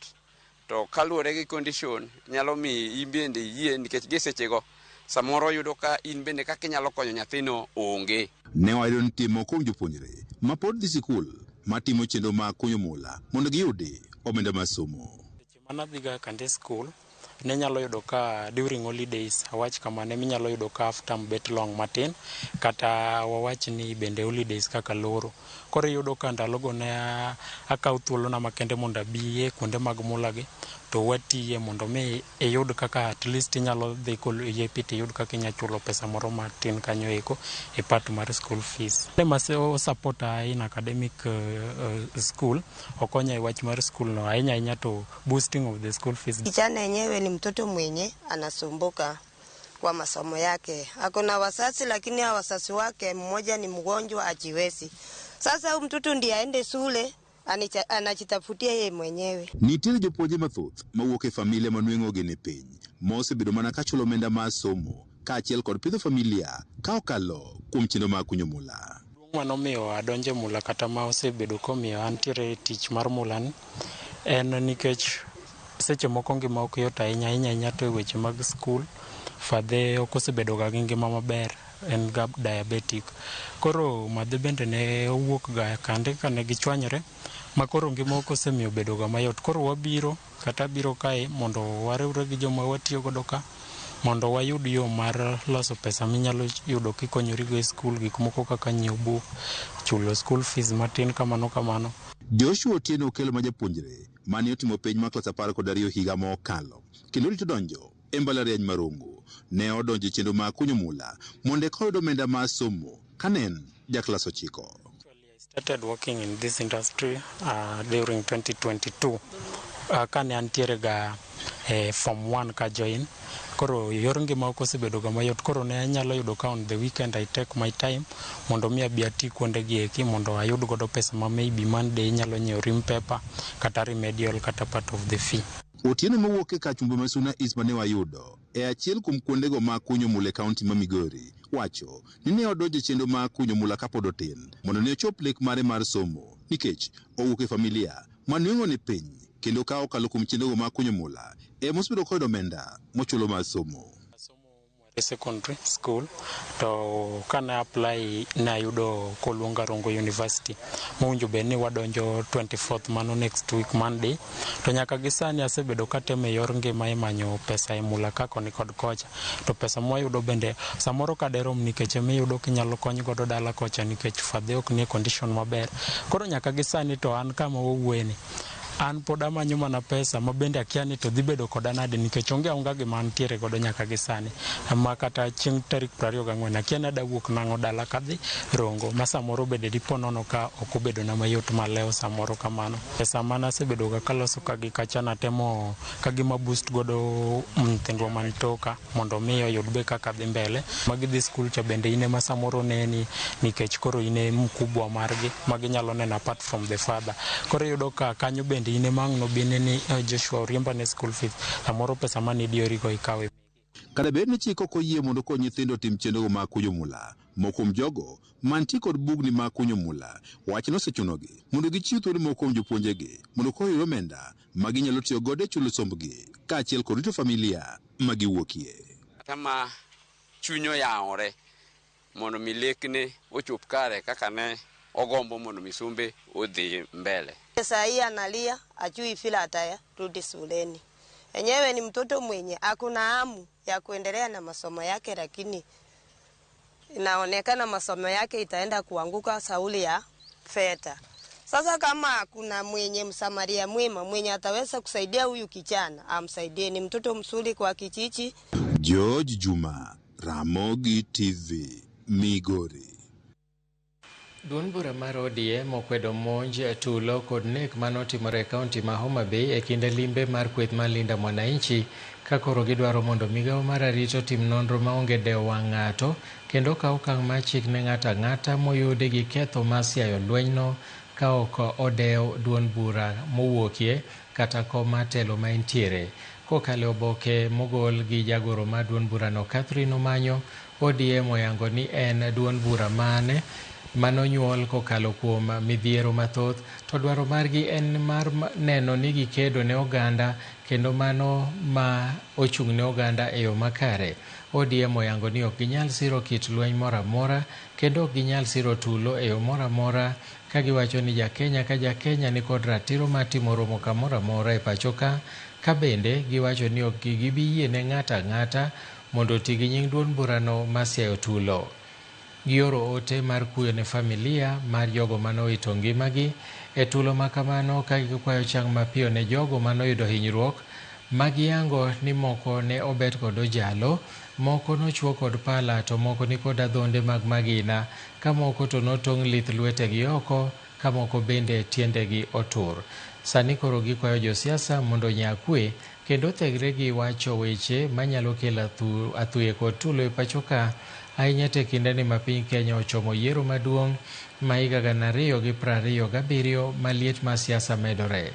To kaluwore gi condition nyalo mi in bende yie nikech gi sechego samoro yudo ka in bende kaka inyalo konyo nyathino onge. Ne wayudo nitie moko kuom jopuonjre ma pod dhi sikul matimo chenro ma kunyo mula mondo giyudi omenda mar somo. Manadhiga kande skul ne nyalo yudo ka during holidays awach kama ne minyalo yudo ka after bet long matin kata wawach ni bende holidays kaka loro. Koro yudo ka ndalogo ne akaw thuolo na makende mondo abiye kuonde mag mulagi to watiye mondo mi yud kaka at least nyalo dhi kol yepiti yud kaka inyachulo pesa moro matin kanyo eko e part mar school fees. Ne maseo support in academic school okonya e wach mar school no ainya to boosting of the school fees. Kijana yenyewe ni mtoto mwenye anasumbuka kwa masomo yake. Hakuna wazazi lakini wazazi wake mmoja ni mgonjwa ajiwezi. Sasa huyu mtoto ndiye aende shule anajitafutia yeye mwenyewe. Nitiere jopuonje mathoth mawuok e familia manueng'o gene piny mosebedo mana kachulo omenda mar somo kaachiel kod pidho familia ka okalo kuom chenro mag kunyo mula. Manomiyo adonje mula kata ma osebedo komiyo antiere tich mar mulani en nikech seche moko ngima ok yot ahinya to weche mag skul. Fadhe ok osebedo ga gi ngima maber, en ga diabetic. Koro madhe bende ne owuok ga kande kane gichwanyore, ma koro ngima ok osemiyo bedo ga mayot. Koro wabiro kae mondo wariwre gi joma watiyo godo ka mondo wayud yo mar loso pesa minyalo yudo kikonyori go e skul, gik moko kaka nyiewo buk, chulo school fees matin kamano. Joshua Otieno okelo ma japuonjre mane otimo penj mar klas 12 higa mokalo kendo rito donjo e mbalariany ma Rongo. Ne odonjo chenro mag kunyo mula mondo eka oyud omenda mar somo kane en jaklas 9. I started working in this industry during 2022 kane antiere ga form 1 ka join. Koro yor ngima ok osebedo ga mayot, koro ne anyalo yudo ka on the weekend I take my time mondo mi abi ati kuonde gi eki mondo ayud godo pesa ma maybe Monday nyalo nyiewo rim paper kata remedial kata part of the fee. Otieno mawuok e Kachumba Masuna East mane wayudo e achiel kuom kuondego mag kunyo mula e kaunti ma Migori wacho ni ne odonjo chenro mag kunyo mula kapod otin mondo ne ochop lek mare mar somo nikech owuok e familia manueng'o ne piny kendo ka okalo kuom chenrogo mag kunyo mula mosebedo koyudo omenda mochulo mar somo. Secondary school to kana apply na yudo koluonga Rongo University mowinjo bed ni wadonjo 24th mano next week Monday, to nyaka gisani asebedo kateme yor ngima imanyo pesa e mula kako ni kod kocha, to pesa mwayudo bende samoro kaderom nikech miyudo kinyalo kony godo dala kocha nikech fadhe ok nie condition maber. Koro nyaka gisani to an kama wawueni an pod amanyo mana pesa ma bende akia ni to dhi bedo koda nade nikech onge aonga gima antiere godo nyaka gisani. Ma kata chieng' tarik 24 akia ni adawuok nang'o dala kadhi Rongo ma samoro bende dipo nono ka ok obedo na mayot maleo samoro kamano. Pesa mana asebedo ga kaloso ka gi kacha natemo kagima boost godo nyithindwa manitoka mondo mi oyud be kaka dhi mbele magidhi skul cha bende ine ma samoro neni nikech koro ine mkubwa margi maginyalo neno apart from the father. Koro yudo ka kanyo bende ine mang'no bine ni Joshua oriemba ne school fees samoro pesa mane diori go ikawe. Kada bed ni chik ok oyie mondo kony nyithindo tim chenrogo mag kunyo mula, moko kuom jogo mantie kod bugni mag kunyo mula wachno osechunogi mondo gichiw thuolo moko kuom jopuonjegi mondo koyud omenda ma ginyalo tiyo godo e chulo sombgi kaachiel kod rito familia ma giwuokie. Kama chunyo yaore mondo milekne ochop kare kaka ne ogombo mondo misumbe odhi mbele. Saa hii analia ajui vile atarudi shuleni. Enyewe ni mtoto mwenye hakuna hamu ya kuendelea na masomo yake, lakini inaonekana masomo yake itaenda kuanguka sauli ya fedha. Sasa kama kuna mwenye msamaria mwema mwenye ataweza kusaidia huyu kijana, amsaidie. Ni mtoto mzuri kwa kijiji. George Juma, Ramogi TV, Migori. Duond bura mar ODM okwedo monj tulo kod nek manotimore e kaunti ma Homa Bay e kinde limbe mar kweth mar Linda Mwananchi ka koro gidwaro mondo migawo mar arito tim nonro maonge dewo wang' ng'ato kendo kaw okang' mar chik ne ng'ato ang'ata moyudi gi ketho mar siayo lwenyno ka ok odewo duond bura mowuokie kata kom mar telo ma entiere. Kokalo oboke mogol gi jagoro mar duond burano Catherine Omanyo, ODM oyango ni en duond bura mane manonyuol kokalo kuom midhiero mathoth, to dwaro margi en mar neno ni gikedo ne oganda kendo mano ma ochung' ne oganda e yo makare. ODM oyango ni ok ginyal siro kit lweny moro amora kendo ok ginyal siro tulo e yo moro amora, ka giwacho ni jakenya ka jakenya ni kod ratiro mar timo romo kamoro amora e pacho ka bende giwacho ni ok gibi yie ne ng'ato ang'ata mondo oti gi nying duond burano masiayo tulo. Gioro ote mar kuyo ne familia mar jogo manowito ngimagi e tulo makamano, ka gikwayo chang mapiyo ne jogo manoyudo hinyruok, magiyango ni moko ne obet kod ojalo, moko nochuo kod pala, to moko ni kod adhonde mag magina, ka moko to notong' lith lwetegi oko, ka moko bende tiendegi otur. Sani koro gikwayo josiasa mondo nya kwe kendo thegre gi wacho weche manyalo kelo athuye kod tulo e pacho ka, ahinya te kinde ni ma piny Kenya ochomo yiero maduong' ma higa 2027 maliet ma siasa medore.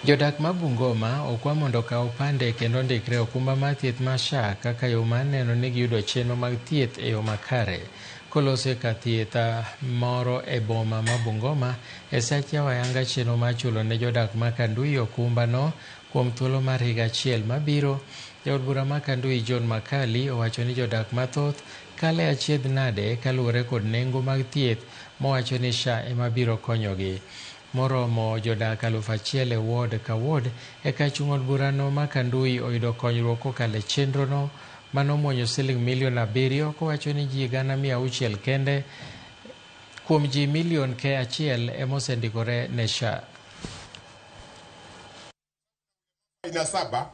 Jodak ma Bungoma okwa mondo kaw pande kendo ndikre okumba mar thieth mar SHA kaka yo mar neno ni giyudo chenro mag thieth e yo makare. Kolose ka thieth moro e boma ma Bungoma e Sacha Wayanga chenro mar chulo ne jodak ma Kandui okumba no kuom thuolo mar higa achiel mabiro. Jaod bura ma Kandui John Makali owacho ni jodak mathoth kale achiedh nade kaluwore kod nengo mag thieth mowacho ni SHA ema biro konyogi. Moromo jodak 1,000 e ward ka ward eka chung od burano ma Kandui oyudo konyruok kokalo e chenrono manomwonyo siling milion 7 kowacho ni ji 600 kende kuom ji milion K1 emosendikore ne SHA. Inasaba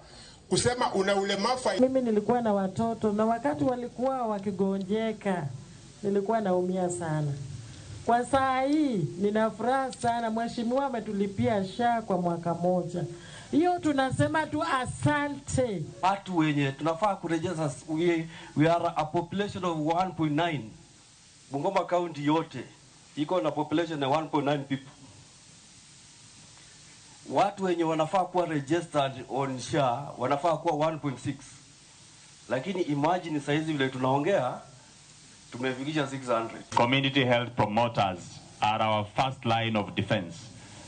kusema una ulemavu. Mimi nilikuwa na watoto na wakati walikuwa wakigonjeka nilikuwa naumia sana. Kwa saa hii nina furaha sana, mheshimiwa ametulipia SHA kwa mwaka moja. Hiyo tunasema tu asante. Watu wenye tunafaa kurejeza, we are a population of 1.9. Bungoma County yote iko na population ya 1.9 people. Watu wenye wanafaa kuwa registered on SHA wanafaa kuwa 1.6. Lakini imagine saizi vile tunaongea tumefikisha 600. Community health promoters are our first line of defense,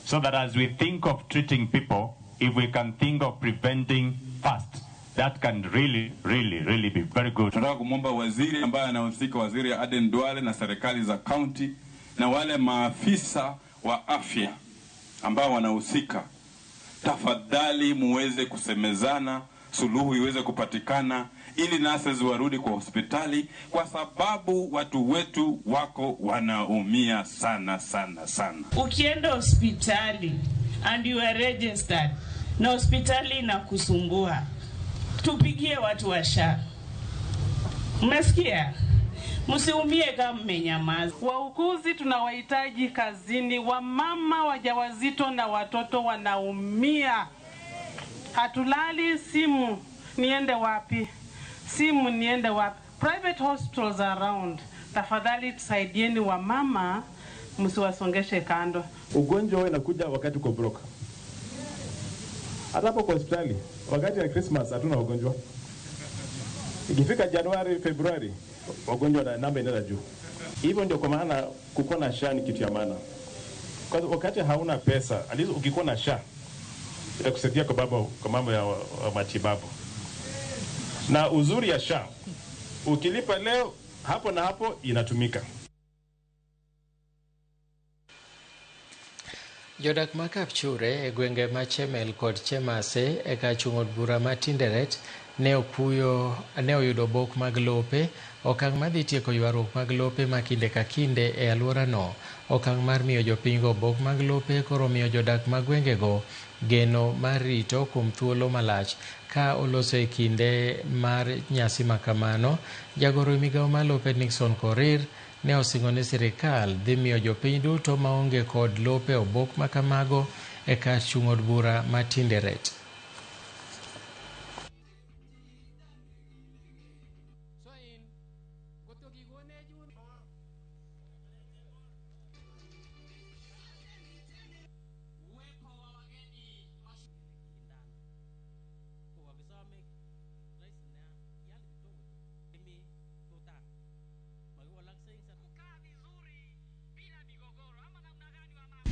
so that as we think of treating people, if we can think of preventing first, that can really be very good. Tunataka kumwomba waziri ambaye anahusika, waziri Aden Duale, na serikali za county na wale maafisa wa afya ambao wanahusika, tafadhali muweze kusemezana, suluhu iweze kupatikana ili nurses warudi kwa hospitali, kwa sababu watu wetu wako wanaumia sana. Ukienda hospitali and you are registered na hospitali inakusumbua, tupigie watu wa SHA. Mmesikia? Msiumie kama mmenyamaza. Wauguzi tunawahitaji kazini, wamama wajawazito na watoto wanaumia. Hatulali, simu niende wapi? Simu niende wapi? Private hospitals around. Tafadhali tusaidieni wamama, msiwasongeshe kando. Ugonjwa wewe unakuja wakati uko broke. Hata hapo kwa hospitali, wakati ya Christmas hatuna ugonjwa. Ikifika Januari, Februari, wagonjwa na namba inaenda juu. Hivyo ndio kwa maana kuko na SHA ni kitu ya maana. Kwa wakati hauna pesa, alizo ukikuwa na SHA itakusaidia kwa mambo ya matibabu. Na uzuri ya SHA, ukilipa leo, hapo na hapo inatumika. Jodak ma Kapchure e gwenge ma Chemel kod Chemase e ka chung od bura ma Tinderet ne oyudo bok mag lope. Okang' madhi tieko ywaruok mag lope ma kinde ka kinde e alworano. Okang' mar miyo jopiny bok mag lope koro miyo jodak mag gwengego geno mar rito kuom thuolo malach. Ka oloso e kinde mar nyasi makamano, jagoro migawo mar lope Nixon Korir ne osingo ni sirikal dhi miyo jopiny duto maonge kod lope obok makamago e kar chung od bura ma Tinderet.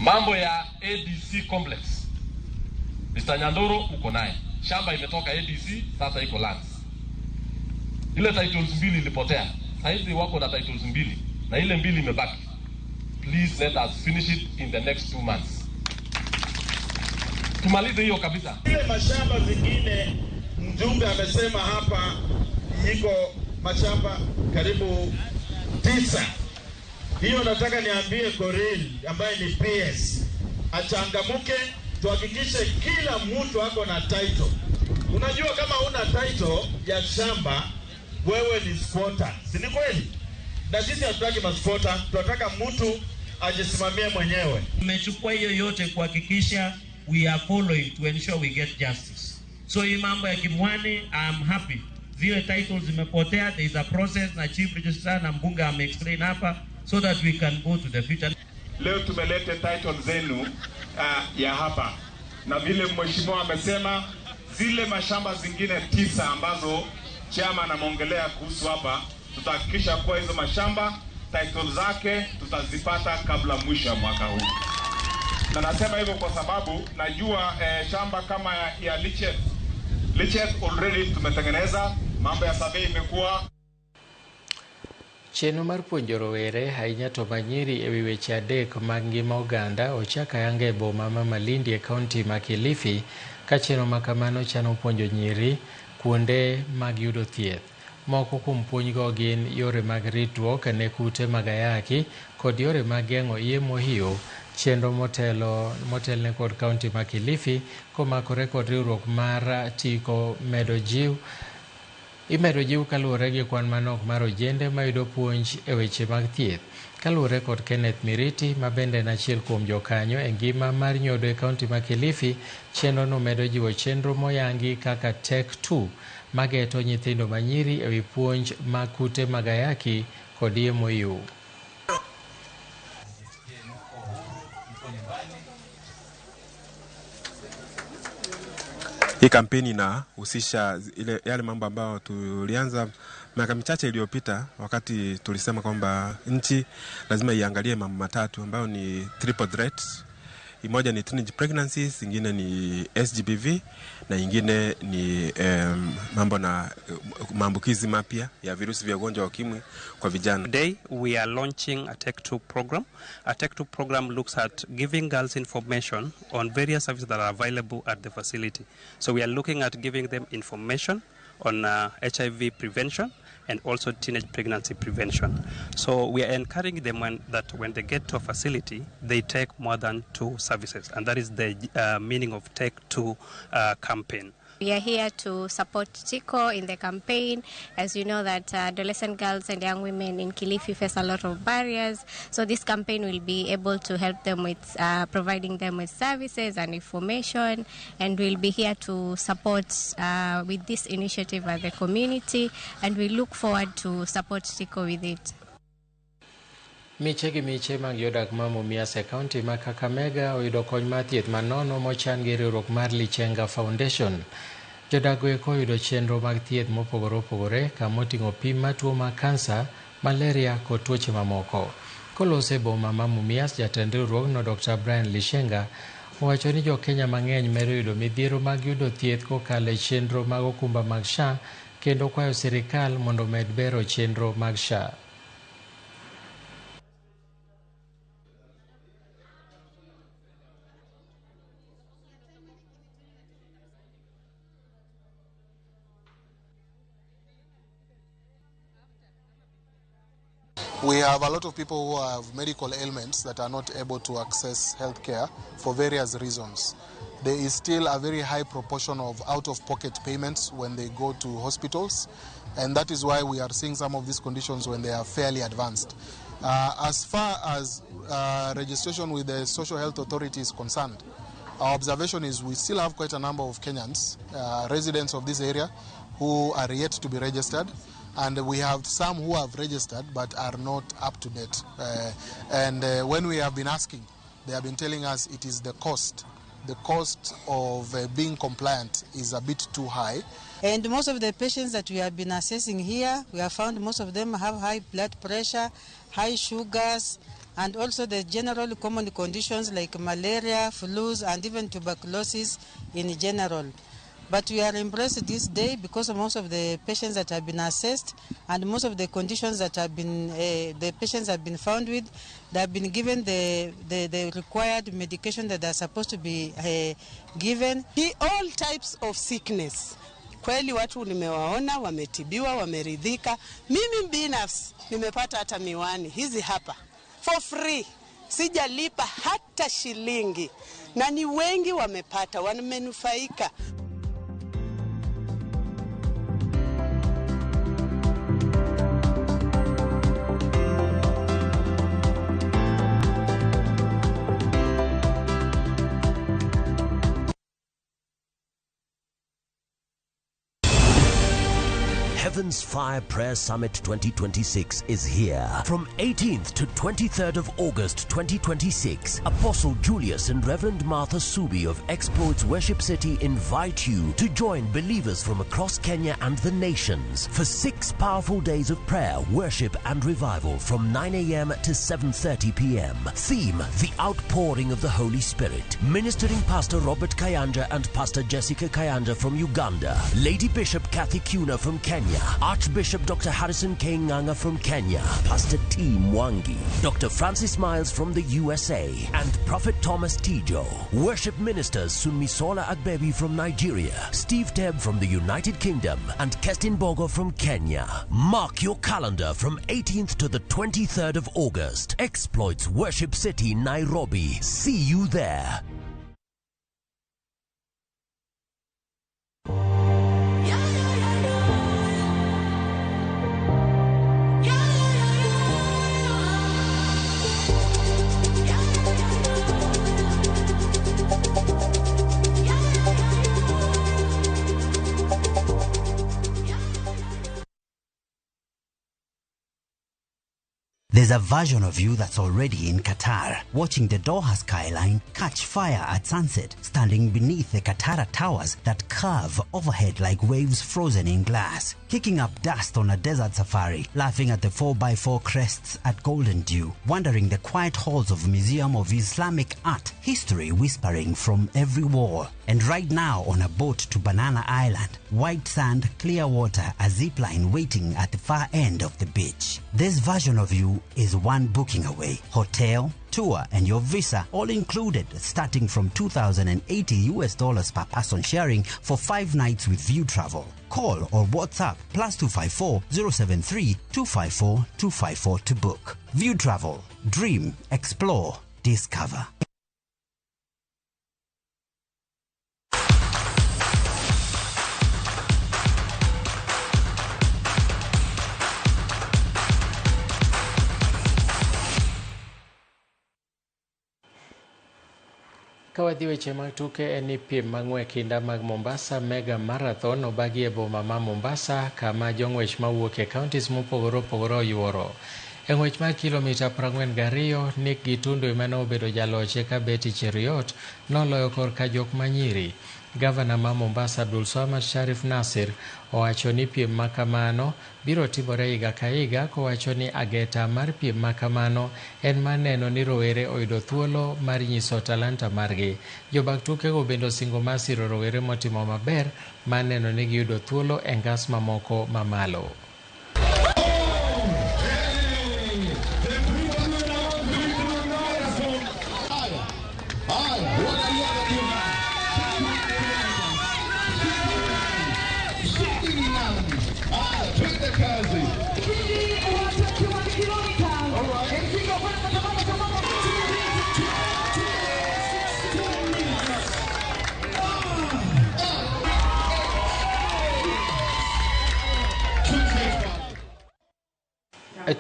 Mambo ya ADC complex, Mr. Nyandoro uko naye. Shamba imetoka ADC, sasa iko lands. Ile titles 2 ilipotea. Saizi wako na titles 2 na ile 2 imebaki. Please let us finish it in the next 2 months. Tumalize hiyo kabisa. Ile mashamba zingine mjumbe amesema hapa iko mashamba karibu 9. Hiyo nataka niambie Korir ambaye ni PS achangamuke, tuhakikishe kila mtu ako na title. Unajua kama una title ya shamba wewe ni squatter, si ni kweli? Na sisi hatutaki maspota, tunataka mtu ajisimamie mwenyewe. Tumechukua hiyo yote kuhakikisha we are following to ensure we get justice. So hii mambo ya Kimwani, I'm happy. Zile titles zimepotea, there is a process na chief registrar na mbunge ame-explain hapa so that we can go to the future. Leo tumelete title zenu ya hapa. Na vile mheshimiwa amesema zile mashamba zingine 9 ambazo chama anaongelea kuhusu hapa, tutahakikisha kuwa hizo mashamba title zake tutazipata kabla mwisho wa mwaka huu. Na nasema hivyo kwa sababu najua shamba kama ya Lichet already tumetengeneza, mambo ya survey imekuwa. Chenro mar puonjo rowere ahinya to manyiri e wi weche adek mag ngima oganda ochako ayanga e boma ma Malindi e kaunti ma Kilifi, ka chenro ma kamano chano puonjo nyiri kuonde mag yudo thieth. Moko kuom puonjgo gin yore mag ritruok ne kute mag ayaki kod yore mag geng'o iye mohiu. Chenro motelne kod kaunti ma Kilifi komakore kod riwruok mar Tiko imedo jiw kaluwore gi kwan manok mar ojende mayudo puonj e weche mag thieth. Kaluwore kod Kenneth Miriti ma bende en achiel kuom jokanyo e ngima mar nyodo e kaunti ma Kilifi, chenro no medo jiwo chenro moyangi kaka Tech 2 mageto nyithindo manyiri e wi puonj mag kute mag ayaki kod iye mohiu. Hii kampeni inahusisha yale mambo ambayo tulianza miaka michache iliyopita, wakati tulisema kwamba nchi lazima iangalie mambo matatu ambayo ni triple threat. Moja ni teenage pregnancies, ingine ni SGBV na ingine ni mambo na maambukizi mapya ya virusi vya ugonjwa wa ukimwi kwa vijana. Today we are launching a Tech 2 program. A Tech 2 program looks at giving girls information on various services that are available at the facility. So we are looking at giving them information on HIV prevention and also teenage pregnancy prevention. So we are encouraging them that when they get to a facility, they take more than 2 services. And that is the meaning of Tech 2 campaign. We are here to support Tiko in the campaign. As you know that adolescent girls and young women in Kilifi face a lot of barriers. So this campaign will be able to help them with providing them with services and information. And we'll be here to support with this initiative as a community. And we look forward to support Tiko with it. Miche gi miche mag jodak ma Mumias e kaunti ma Kakamega oyudo kony mar thieth manono mochan gi riwruok mar Lichenga Foundation. Jodak eko oyudo chenro mag thieth mopogore opogore kama oting'o pim mar tuo mar kansa, malaria kod tuoche mamoko. Kolose boma ma Mumias, jatend riwruogno Dr. Brian Lichenga owacho ni jo Kenya mang'eny medo yudo midhiero mag yudo thieth kokalo e chenro mag okumba mag SHA, kendo kwayo sirikal mondo med bero chenro mag SHA. We have a lot of people who have medical ailments that are not able to access healthcare for various reasons. There is still a very high proportion of out-of-pocket payments when they go to hospitals, and that is why we are seeing some of these conditions when they are fairly advanced. As far as registration with the Social Health Authority is concerned, our observation is we still have quite a number of Kenyans, residents of this area, who are yet to be registered. And we have some who have registered but are not up to date. When we have been asking, they have been telling us it is the cost. The cost of being compliant is a bit too high. And most of the patients that we have been assessing here, we have found most of them have high blood pressure, high sugars, and also the general common conditions like malaria, flus, and even tuberculosis in general. But we are impressed this day because of most of the patients that have been assessed and most of the conditions that have been the patients have been found with, they have been given the required medication that they are supposed to be given. All types of sickness. Kweli watu nimewaona wametibiwa, wameridhika. Mimi binafsi nimepata hata miwani hizi hapa for free. Sijalipa hata shilingi. Na ni wengi wamepata, wamenufaika. Heaven's Fire Prayer Summit 2026 is here. From 18th to 23rd of August 2026, Apostle Julius and Reverend Martha Subi of Exploits Worship City invite you to join believers from across Kenya and the nations for 6 powerful days of prayer, worship and revival from 9 a.m. to 7:30 p.m. Theme: The Outpouring of the Holy Spirit. Ministering Pastor Robert Kayanja and Pastor Jessica Kayanja from Uganda, Lady Bishop Kathy Kuna from Kenya, Archbishop Dr. Harrison K. Nganga from Kenya, Pastor T. Mwangi, Dr. Francis Miles from the USA, and Prophet Thomas Tijo. Worship ministers Sunmisola Agbebi from Nigeria, Steve Tebb from the United Kingdom, and Kestin Bogo from Kenya. Mark your calendar from 18th to the 23rd of August. Exploits Worship City, Nairobi. See you there. There's a version of you that's already in Qatar, watching the Doha skyline catch fire at sunset, standing beneath the Qatar towers that curve overhead like waves frozen in glass, kicking up dust on a desert safari, laughing at the 4x4 crests at Golden Dew, wandering the quiet halls of Museum of Islamic Art, history whispering from every wall. And right now on a boat to Banana Island, white sand, clear water, a zipline waiting at the far end of the beach. This version of you is one booking away. Hotel, tour, and your visa all included, starting from $2,080 per person sharing for 5 nights with View Travel. Call or WhatsApp +254 073 254 254 to book. View Travel. Dream, explore, discover. Kawadhi weche mag tuke en ni piem mang'we kinda mag Mombasa Mega Marathon obagi e boma ma Mombasa kama jong'wech mawuok e counties mopogore opogore oyuoro. E ng'wech mar kilomita 42, Nick Gitundu emane obedo jaloche ka Betty Cheriot noloyo korka jok manyiri. Gavana ma Mombasa Abdul Swamad Sharif Nasir owacho ni piem makamano biro timore higa ka higa, kowacho ni ageta mar piem makamano en maneno ni rowere oyudo thuolo mar nyiso talanta margi. Jobag tukego bende osingo mar siro rowere motimo maber maneno ni giyudo thuolo e ngas mamoko mamalo.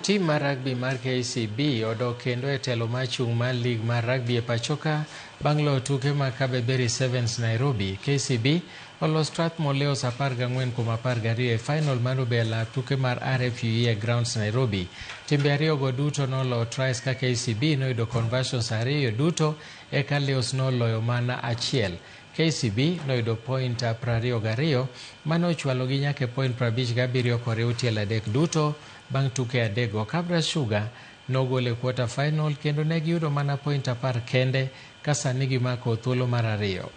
Team mar rugby mar KCB odok kendo e telo machung' mar lig mar rugby e pachoka bang' loyo tuke mag Kabeberry Sevens Nairobi. KCB olo Strathmore Leos 14-12 e final mar obela tuke mar RFUE e grounds Nairobi. Timbe ariyogo duto noloyo tries ka KCB noyudo conversions 2 duto, eka Leos noloyo mana 1. KCB noyudo point 22 mane ochwalogi nyaka point 57 koriw tiel 3 duto. Bang' tuke adego, Kabra Sugar nogol e quarter final kendo ne giyudo mana point 10 kende ka sani gimako thuolo mar 2.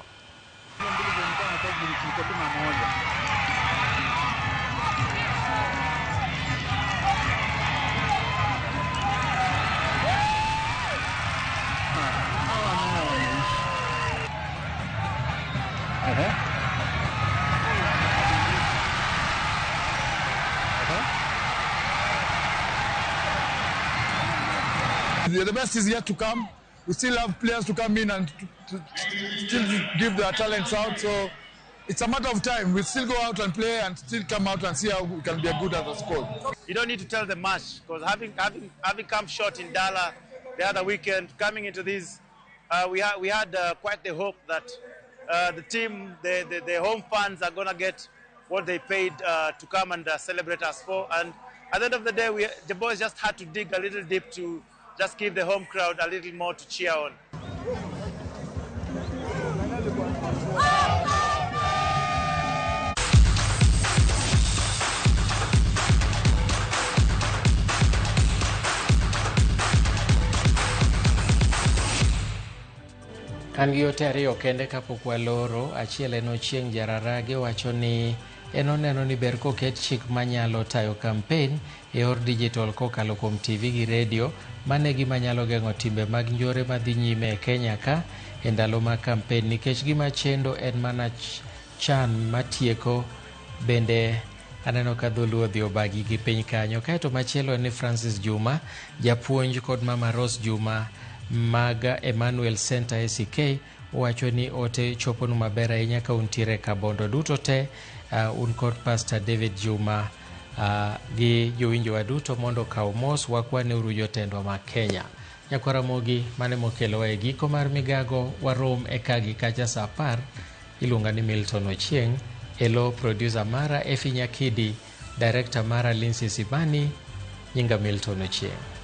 The best is yet to come. We still have players to come in and to still give their talents out. So it's a matter of time. We'll still go out and play and still come out and see how we can be good as a squad. You don't need to tell them much, because having come short in Dala the other weekend, coming into this, we had quite the hope that the team, the home fans are going to get what they paid to come and celebrate us for. And at the end of the day, the boys just had to dig a little deep to just give the home crowd a little more to cheer on. An gi ote ariyo kende kapok waloro. Achiel en Ochieng' Jararage wacho ni en oneno ni ber koket chik manyalo tayo kampen e or digital kokalo kuom TV gi radio, mane gima nyalo geng'o timbe mag njore madhi nyime e Kenya ka e ndalo mag kampen, nikech gima chendo en mana chan matieko. Bende aneno ka dholuo dhi obagi gi piny kanyo. Kaeto machielo en ni Francis Juma, japuonj, kod Mama Rose Juma mag Emmanuel Center SK wacho ni ote choponu maber ahinya ka untiere Kabondo duto te. Un kod Pastor David Juma gi jowinjowa duto mondo kaw mos wakwane uru jotendwa ma Kenya. Nyakwara mogi mane mokelowa e giko mar migago warom e kagi kacha sa 10. Iluonga ni Milton Ochieng', elo producer mara Efi Nyakidi, director mara Lindsay Sibani, nyinga Milton Ochieng'.